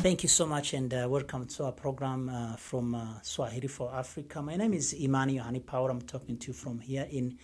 Thank you so much and welcome to our program from Swahili for Africa. My name is Imani Yohani Power. I'm talking to you from here in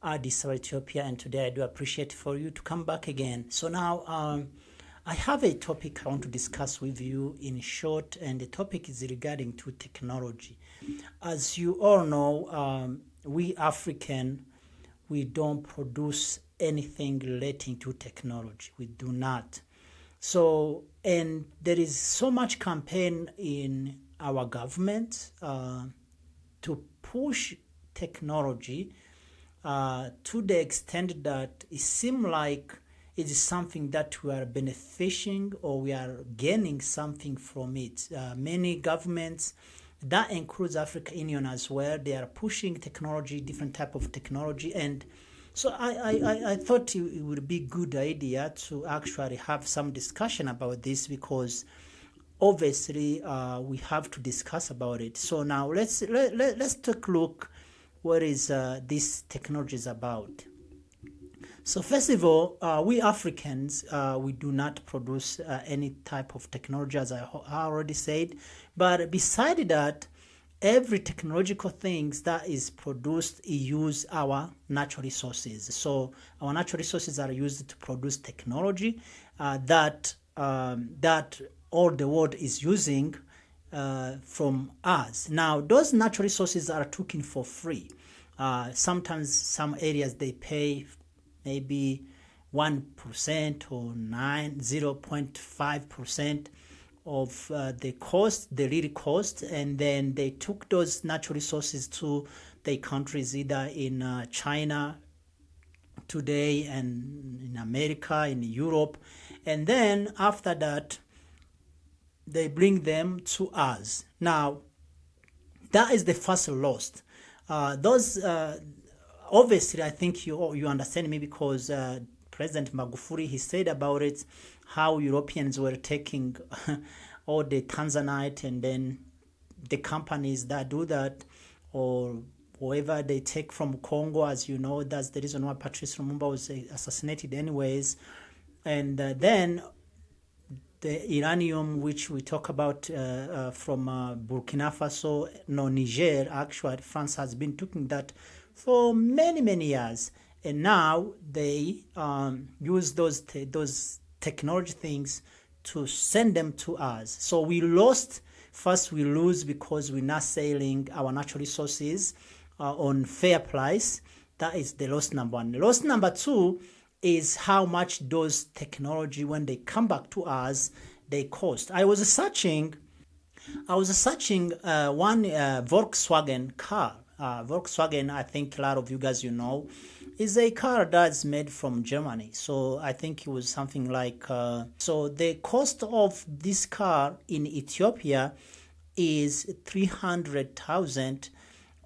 Addis Ababa, Ethiopia, and today I do appreciate for you to come back again. So now I have a topic I want to discuss with you in short, and the topic is regarding to technology. As you all know, we African, we don't produce anything relating to technology. We do not. So, and there is so much campaign in our government to push technology to the extent that it seems like it is something that we are benefiting or we are gaining something from it. Many governments, that includes African Union as well, they are pushing technology, different type of technology, and so I thought it would be a good idea to actually have some discussion about this because obviously we have to discuss about it. So now let's take a look what is this technology is about. So first of all, we Africans, we do not produce any type of technology, as I already said. But beside that, every technological things that is produced use our natural resources. So our natural resources are used to produce technology that all the world is using from us. Now, those natural resources are taken for free. Sometimes some areas they pay maybe 1% or 0.5% of the cost, the real cost, and then they took those natural resources to their countries, either in China today and in America, in Europe, and then after that, they bring them to us. Now, that is the first loss. Those obviously, I think you understand me because President Magufuli, he said about it, how Europeans were taking all the Tanzanite and then the companies that do that, or whoever they take from Congo, as you know, that's the reason why Patrice Lumumba was assassinated anyways. And then the uranium, which we talk about from Burkina Faso, no, Niger, actually, France has been taking that for many, many years. And now they use those technology things to send them to us. So we lost. First, we lose because we're not selling our natural resources on fair price. That is the loss number one. Loss number two is how much those technology, when they come back to us, they cost. I was searching one Volkswagen car. Volkswagen, I think a lot of you guys know, is a car that's made from Germany. So I think it was something like, so the cost of this car in Ethiopia is 300,000,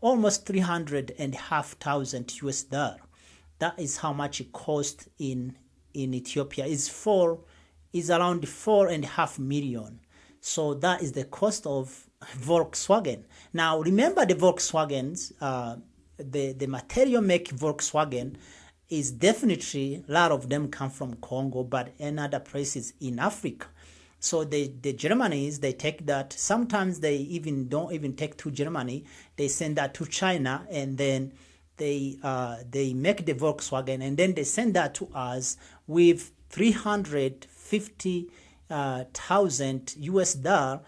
almost 300,500 US dollar. That is how much it cost in Ethiopia. Is around 4.5 million. So that is the cost of Volkswagen. Now remember the Volkswagens, the material make Volkswagen is definitely, a lot of them come from Congo, but in other places in Africa. So the Germans, they take that. Sometimes they don't even take to Germany. They send that to China, and then they make the Volkswagen, and then they send that to us with 350,000 US dollar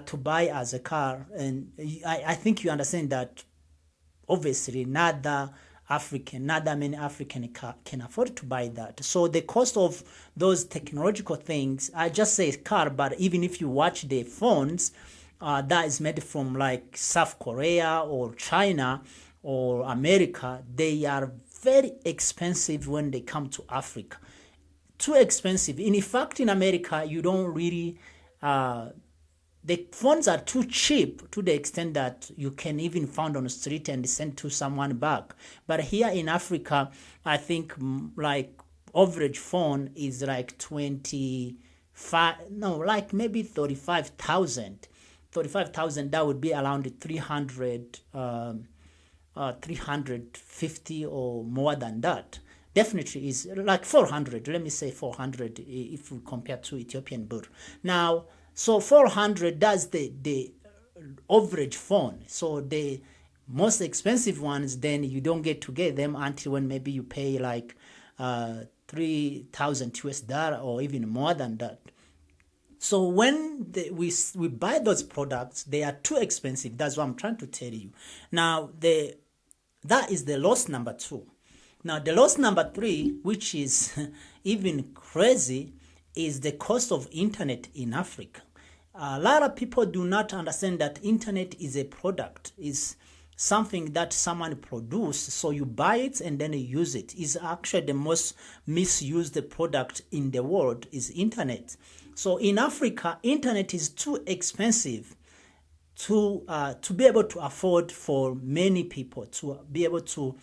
to buy as a car. And I think you understand that obviously not that many African can afford to buy that. So the cost of those technological things, I just say car, but even if you watch the phones that is made from like South Korea or China or America, they are very expensive when they come to Africa. Too expensive. In fact, in America, you don't really, the phones are too cheap to the extent that you can even find on the street and send to someone back. But here in Africa, I think like average phone is like 35,000. 35,000, that would be around 350 or more than that. Definitely is like 400, let me say 400 if we compare to Ethiopian birr. Now, So 400, that's the average phone. So the most expensive ones, then you don't get to get them until when maybe you pay like 3,000 US dollar or even more than that. So when we buy those products, they are too expensive. That's what I'm trying to tell you. Now, that is the loss number 2. Now, the loss number 3, which is even crazy, is the cost of internet in Africa. A lot of people do not understand that internet is a product, is something that someone produced, so you buy it and then you use it. Is actually the most misused product in the world is internet. So in Africa, internet is too expensive to be able to afford for many people to be able to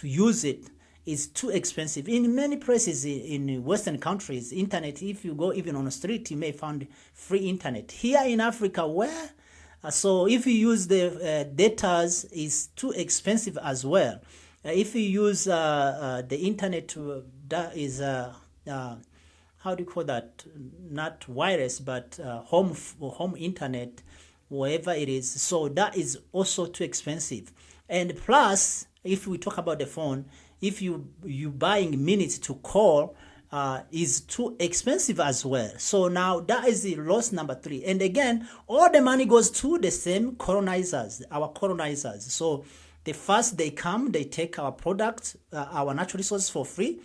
use it. Is too expensive. In many places in Western countries, internet, if you go even on the street, you may find free internet. Here in Africa, where? So if you use the data, is too expensive as well. If you use the internet, that is, how do you call that? Not wireless, but home internet, wherever it is. So that is also too expensive. And plus, if we talk about the phone, if you buying minutes to call is too expensive as well. So now that is the loss number 3. And again, all the money goes to the same colonizers, our colonizers. So the first they come, they take our products, our natural resources for free.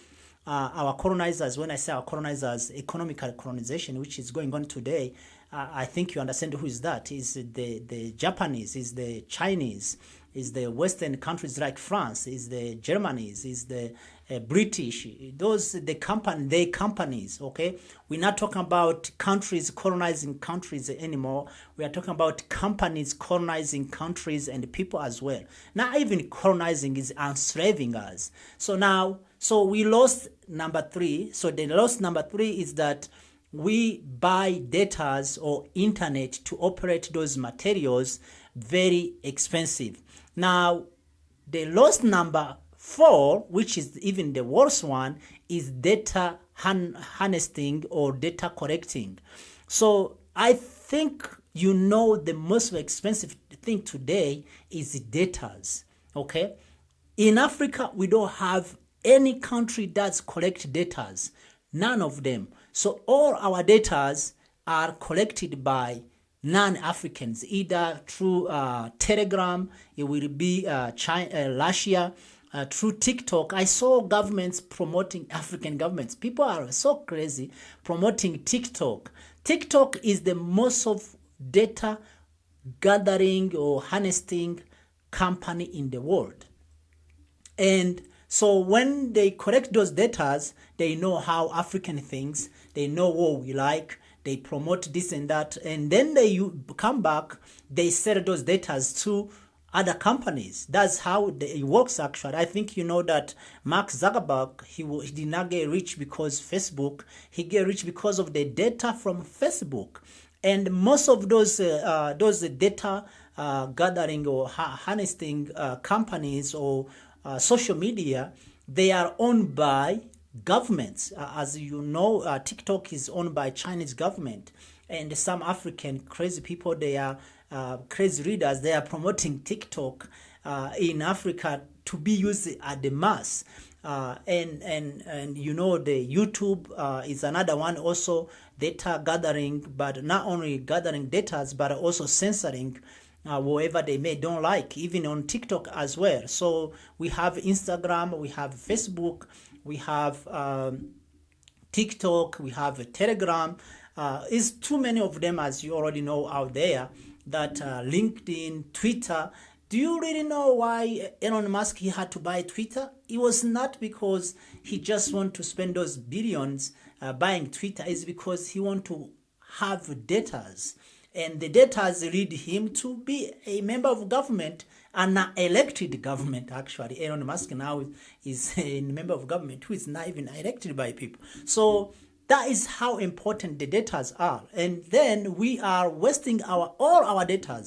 Our colonizers, when I say our colonizers, economical colonization, which is going on today, I think you understand who is that. Is the Japanese, is the Chinese, is the Western countries like France, is the Germans, is the British, those the companies, okay? We're not talking about countries colonizing countries anymore. We are talking about companies colonizing countries and people as well. Not even colonizing, is enslaving us. So we lost number 3. So the loss number 3 is that we buy data or internet to operate those materials very expensive. Now, the loss number 4, which is even the worst one, is data harnessing or data collecting. So I think you know the most expensive thing today is data. Okay, in Africa we don't have any country that's collect data. None of them. So all our data are collected by non-Africans, either through Telegram, it will be Russia, through TikTok. I saw governments promoting, African governments. People are so crazy promoting TikTok. TikTok is the most of data gathering or harnessing company in the world. And so when they collect those data, they know how African things, they know what we like, they promote this and that, and then they come back, they sell those data to other companies. That's how it works actually. I think you know that Mark Zuckerberg, he did not get rich because Facebook, he get rich because of the data from Facebook. And most of those data gathering or harnessing companies or social media, they are owned by governments. As you know, TikTok is owned by Chinese government, and some African crazy people, they are crazy readers, they are promoting TikTok in Africa to be used at the mass. And you know, the YouTube is another one, also data gathering, but not only gathering data, but also censoring whatever they may don't like, even on TikTok as well. So we have Instagram, we have Facebook, we have TikTok, we have Telegram. Is too many of them, as you already know, out there, that LinkedIn, Twitter. Do you really know why Elon Musk, he had to buy Twitter? It was not because he just want to spend those billions buying Twitter. It's because he want to have data. And the data lead him to be a member of government, an elected government, actually. Elon Musk now is a member of government who is not even elected by people. So that is how important the data are. And then we are wasting all our data.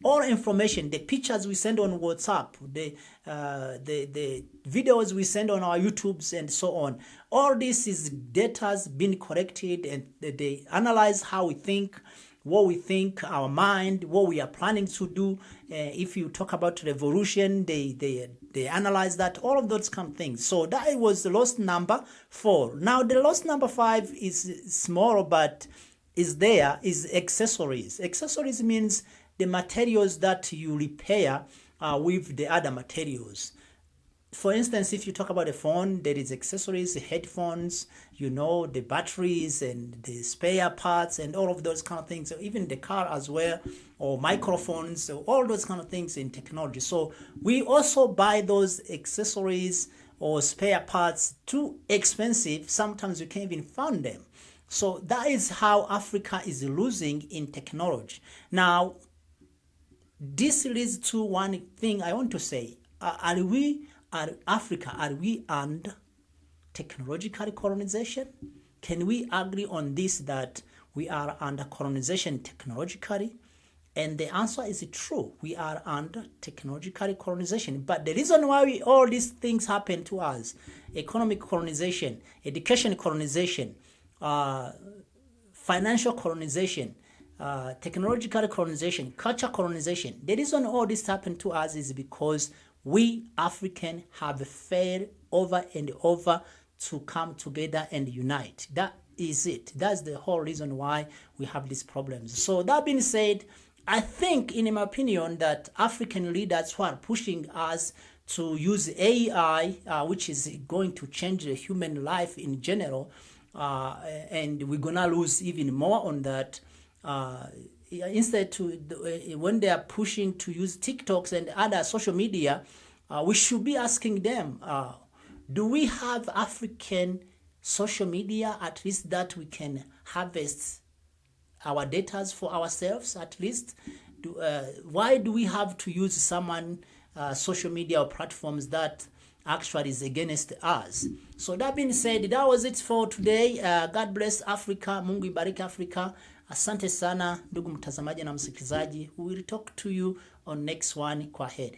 all information, the pictures we send on WhatsApp, the videos we send on our YouTubes and so on. All this is data's been collected, and they analyze how we think, what we think, our mind, what we are planning to do. If you talk about revolution, they analyze that, all of those kind of things. So that was the lost number 4. Now the lost number 5 is small, but is accessories. Accessories means the materials that you repair with the other materials. For instance, if you talk about a phone, there is accessories, headphones, the batteries and the spare parts and all of those kind of things. So even the car as well, or microphones, so all those kind of things in technology. So we also buy those accessories or spare parts too expensive. Sometimes you can't even find them. So that is how Africa is losing in technology. Now, this leads to one thing I want to say. Are we under technological colonization? Can we agree on this, that we are under colonization technologically? And the answer is true. We are under technological colonization. But the reason why all these things happen to us, economic colonization, education colonization, financial colonization, technological colonization, culture colonization, the reason all this happened to us is because we Africans have failed over and over to come together and unite. That is it. That's the whole reason why we have these problems. So that being said, I think, in my opinion, that African leaders who are pushing us to use AI, which is going to change the human life in general, and we're gonna lose even more on that. Instead, when they are pushing to use TikToks and other social media, we should be asking them, do we have African social media, at least, that we can harvest our data for ourselves, at least? Why do we have to use someone social media or platforms that actually is against us? So that being said, that was it for today. God bless Africa. Mungu ibariki Africa. Asante sana ndugu mtazamaji na msikilizaji. We will talk to you on next one. Kwa heri.